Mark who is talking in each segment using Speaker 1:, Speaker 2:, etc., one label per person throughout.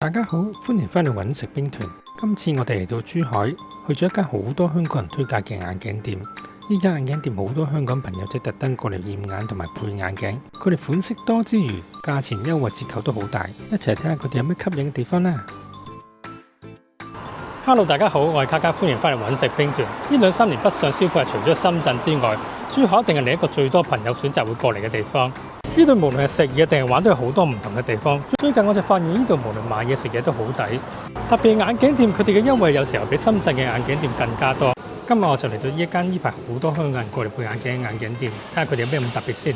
Speaker 1: 大家好，歡迎返嚟揾食兵團。今次我哋嚟到珠海，去咗一間好多香港人推介嘅眼鏡店。呢間眼鏡店好多香港朋友即特登過嚟驗眼同埋配眼鏡。佢哋款式多之餘，價錢優惠折扣都好大。一齊睇下佢哋有咩吸引嘅地方啦。Hello， 大家好，我係卡卡，歡迎返嚟揾食兵團。呢2、3年北上消費，除咗深圳之外，珠海一定係另一個最多朋友選擇會過嚟嘅地方。呢度無論係食嘢定係玩都有好多唔同嘅地方。最近我就發現呢度無論買嘢食嘢都好抵，特別係眼鏡店，佢哋嘅優惠有時候比深圳嘅眼鏡店更加多。今日我就嚟到呢一間呢排好多香港人過嚟配眼鏡嘅眼鏡店，睇下佢哋有咩咁特別先。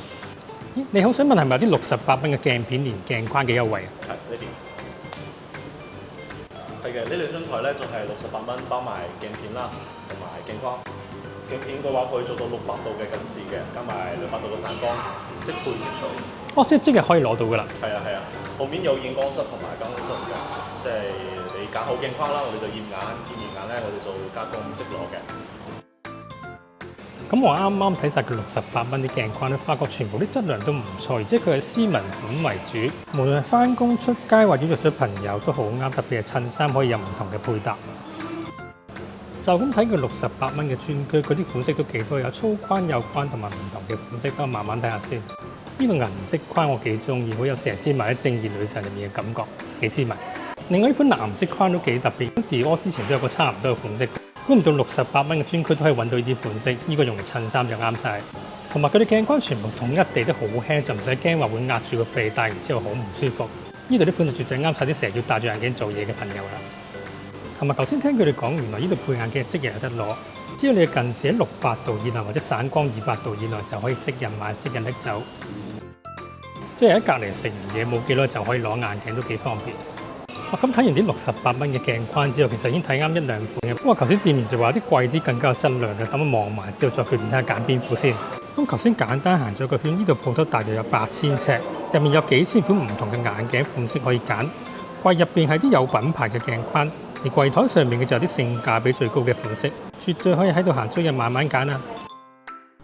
Speaker 1: 你好，想問係咪有啲68蚊嘅鏡片連鏡框嘅優惠啊？
Speaker 2: 係呢邊。係嘅，呢兩張台咧就係68蚊包埋鏡片啦，同埋鏡框。鏡片嘅話可以做到600度嘅近視嘅，加埋200度嘅散光，即配即取。
Speaker 1: 哦，即日可以攞到㗎啦。
Speaker 2: 係啊係啊，後面有驗光室同埋監控室嘅，即係你揀好鏡框啦，我哋就驗眼，驗完眼咧我哋就加工即攞嘅。
Speaker 1: 咁我啱啱睇晒佢68蚊啲鏡框咧，發覺全部啲質量都唔錯，而且佢係斯文款為主，無論係返工出街或者約咗朋友都好啱，特別係襯衫可以有唔同嘅配搭。就咁睇佢68蚊嘅專區，佢啲款式都幾多，有粗框、幼框同埋唔同嘅款式，等我慢慢睇下先。呢個銀色框我幾中意，好有佘詩曼喺正義女神入面嘅感覺，幾斯文。另外呢款藍色框都幾特別，Dior 之前都有個差唔多嘅款式，估唔到68蚊嘅專區都可以揾到呢啲款式，呢個用嚟襯衫就啱晒。同埋佢哋鏡框全部統一地都好輕，就唔使驚話會壓住個鼻，戴完之後好唔舒服。呢度啲款就絕對啱晒啲成日要戴住眼鏡做嘢嘅朋友啦。同埋頭先聽佢哋講，原來呢度配眼鏡即日有得攞，只要你嘅近視喺68度以內或者散光200度以內就可以即日買即日拎走。即係喺隔離食完嘢冇幾耐就可以攞眼鏡，都幾方便。咁睇完啲68蚊嘅鏡框之後，其實已經睇啱1、2款嘅。不過頭先店員就話有啲貴啲更加有質量嘅，等我望埋之後再決定睇下揀邊副先。咁頭先簡單行咗個圈，呢度鋪頭大約有8000尺，入面有幾千款唔同嘅眼鏡款式可以揀。櫃入邊係啲有品牌嘅鏡框，而櫃台上面嘅就有啲性價比最高嘅款式，絕對可以喺度行足日慢慢揀啊！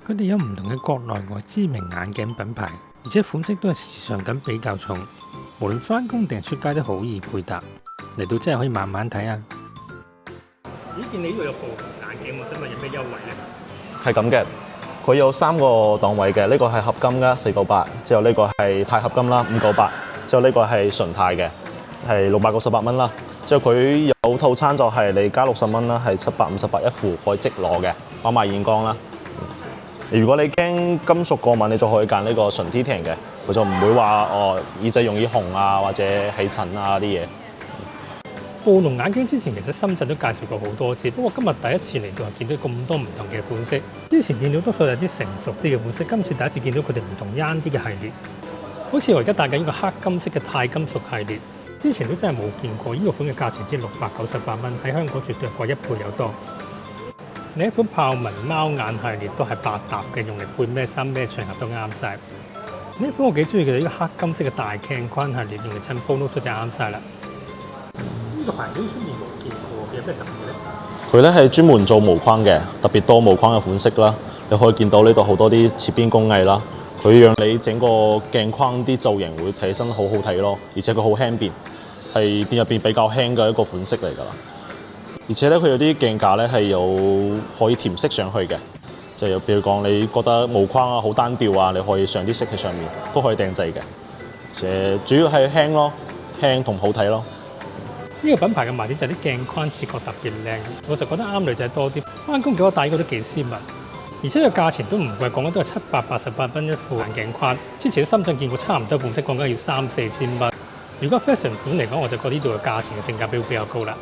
Speaker 1: 佢哋有唔同嘅國內外知名眼鏡品牌，而且款式都係時尚感比較重，無論返工定係出街都好易配搭。嚟到真係可以慢慢睇啊！咦，見你呢度有部眼鏡，我想問有咩優惠咧？
Speaker 2: 係咁嘅，佢有3個檔位嘅，呢個係合金嘅498，之後呢個係鈦合金啦598，之後呢個係純鈦嘅係698蚊啦。之後佢有套餐就係你加60蚊啦，係758一副，可以即攞嘅，包埋驗光啦。如果你驚金屬過敏，你就可以揀呢個純 Titanium 嘅，佢就唔會話耳仔容易紅啊或者起疹啊啲嘢。
Speaker 1: 暴龍眼鏡之前其實深圳都介紹過好多次，不過今日第一次嚟到係見到咁多唔同嘅款式。之前見到多數係啲成熟啲嘅款式，今次第一次見到佢哋唔同 Young 啲嘅系列。好似我而家戴緊呢個黑金色嘅鈦金屬系列，之前都真係冇見過。呢個款嘅價錢只698蚊，喺香港絕對貴1倍有多。另一款豹紋貓眼系列都係百搭嘅，用嚟配咩衫咩場合都啱晒。呢款我幾中意嘅，呢個黑金色嘅大鏡框系列，用嚟襯 polo 恤就啱晒啦。呢個牌子出面冇見過，有咩特別咧？
Speaker 2: 佢咧係專門做無框嘅，特別多無框嘅款式啦。你可以見到呢度好多啲切邊工藝啦，佢讓你整個鏡框啲造型會睇起身好好睇咯，而且佢好輕便，係店入邊比較輕嘅一個款式嚟㗎啦。而且咧，佢有啲鏡架咧係有可以填色上去嘅，就係譬如講你覺得無框啊好單調啊，你可以上啲色喺上面，都可以訂製嘅。而且主要係輕咯，輕同好睇咯。
Speaker 1: 呢個品牌嘅賣點就係啲鏡框視覺特別靚，我就覺得啱女仔多啲。翻工幾個戴呢個都幾斯文，而且個價錢都唔貴，講緊都係788蚊一副眼鏡框。之前喺深圳見過差唔多款式，講緊要3、4千蚊。如果 fashion 款嚟講，我就覺得呢度嘅價錢嘅性價比會比較高啦。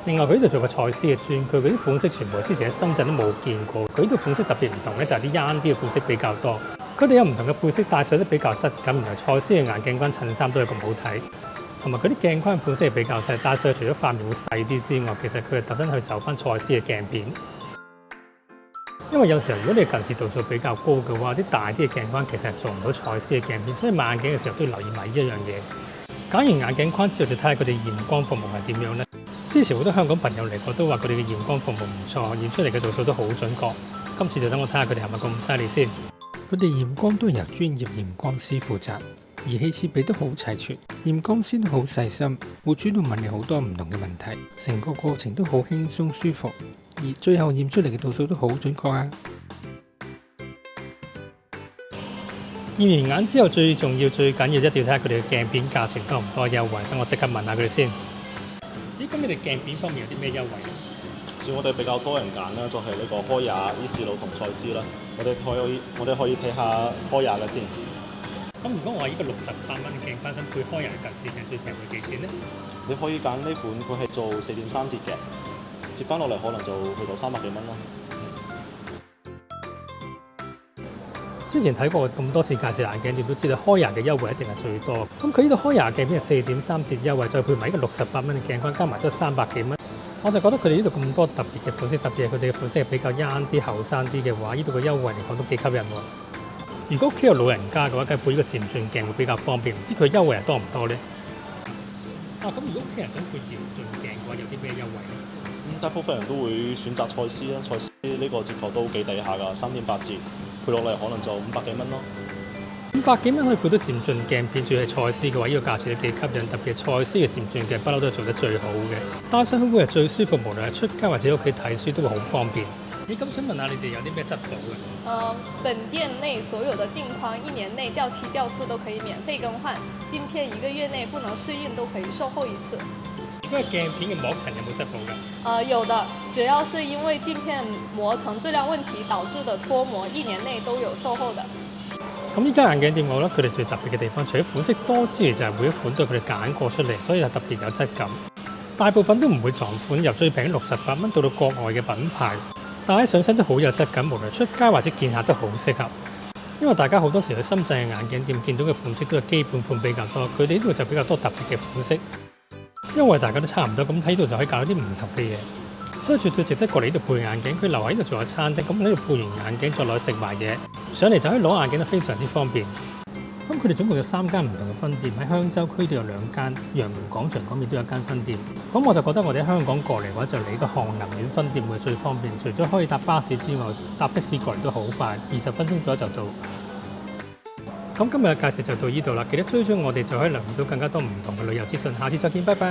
Speaker 1: 另外佢呢度做個蔡司嘅專區，佢啲款式全部之前喺深圳都冇見過。佢呢度款式特別唔同咧，就係啲 Young 啲嘅款式比較多。佢哋有唔同嘅配色，戴上都比較質感。原來蔡司嘅眼鏡框襯衫都係咁好睇。同埋嗰啲鏡框款式係比較細，戴上除咗塊面會細啲之外，其實佢係特登去走翻蔡司嘅鏡片。因為有時候如果你近視度數比較高嘅話，啲大啲嘅鏡框其實係做唔到蔡司嘅鏡片，所以買眼鏡嘅時候都要留意埋呢一樣嘢。揀完眼鏡框之後，就睇下佢哋驗光服務係點樣咧。之前好多香港朋友嚟過都話佢哋嘅驗光服務唔錯，驗出嚟嘅度數都好準確。今次就等我睇下佢哋係咪咁犀利先。佢哋驗光都係由專業驗光師負責。儀器設備都好齊全，驗光師都好細心，會主動問你好多唔同嘅問題，成個過程都好輕鬆舒服，而最後驗出嚟嘅度數都好準確啊！驗完眼之後，最重要、最緊要一定要睇下佢哋嘅鏡片價錢多唔多優惠。等我即刻問下佢哋先。咦，咁你哋鏡片方面有啲咩優惠？
Speaker 2: 似我哋比較多人揀啦，就係呢個開雅、伊士魯同賽斯啦。我哋可以睇下開雅嘅先。
Speaker 1: 咁如果我話呢個68蚊嘅鏡翻身配開雅嘅近視鏡，最平會幾錢呢？
Speaker 2: 你可以揀呢款，佢係做4.3折嘅，折翻落嚟可能就去到300幾蚊咯。
Speaker 1: 之前睇過咁多次介紹眼鏡店，都知道開雅嘅優惠一定係最多。咁佢呢度開雅鏡片係4.3折優惠，再配埋一個68蚊嘅鏡框，加埋都300幾蚊。我就覺得佢哋呢度咁多特別嘅款式，特別係佢哋嘅款式係比較 young 啲、後生啲嘅話，呢度嘅優惠嚟講都幾吸引喎。如果屋企有老人家嘅話，梗係配呢個漸進鏡會比較方便。唔知佢優惠係多唔多呢？咁如果屋企人想配漸進鏡嘅話，有啲咩優惠呢？
Speaker 2: 大部分人都會選擇賽斯啦，賽斯呢個折扣都幾抵下㗎，3.8折，配落嚟可能就500幾蚊咯。
Speaker 1: 500幾蚊可以配到漸進鏡片，仲要係賽斯嘅話，呢個價錢都幾吸引。特別係賽斯嘅漸進鏡，不嬲都係做得最好嘅，戴上去會係最舒服，無論係出街或者屋企睇書都會好方便。咁想問下你哋有啲咩質保嘅？
Speaker 3: 本店內所有的鏡框1年內掉漆掉色都可以免費更換，鏡片1個月內不能適應都可以售後1次。
Speaker 1: 如果係鏡片嘅膜層有冇質保㗎？
Speaker 3: 有的，只要是因為鏡片膜層質量問題導致的脫膜，1年內都有售後的。
Speaker 1: 咁呢間眼鏡店我覺得佢哋最特別嘅地方，除咗款式多之餘，就係每一款都係佢哋揀過出嚟，所以係特別有質感。大部分都唔會撞款，由最平68蚊到國外嘅品牌，戴喺上身都好有質感，無論出街或者見客都好適合。因為大家好多時去深圳嘅眼鏡店見到嘅款式都係基本款比較多，佢哋呢度就比較多特別嘅款式。因為大家都差唔多，咁喺度就可以搞到啲唔同嘅嘢，所以絕對值得過嚟呢度配眼鏡。佢留喺呢度仲有餐廳，咁喺度配完眼鏡再落去食埋嘢，上嚟就可以攞眼鏡都非常之方便。咁佢哋總共有3間唔同嘅分店，喺香洲區都有2間，陽門廣場嗰邊都有間分店。咁我就覺得我哋喺香港過嚟嘅話，就嚟個漢能苑分店會最方便。除咗可以搭巴士之外，搭的士過嚟都好快，20分鐘左右就到。咁今日嘅介紹就到呢度啦，記得追蹤我哋就可以留意到更加多唔同嘅旅遊資訊。下次再見，拜拜。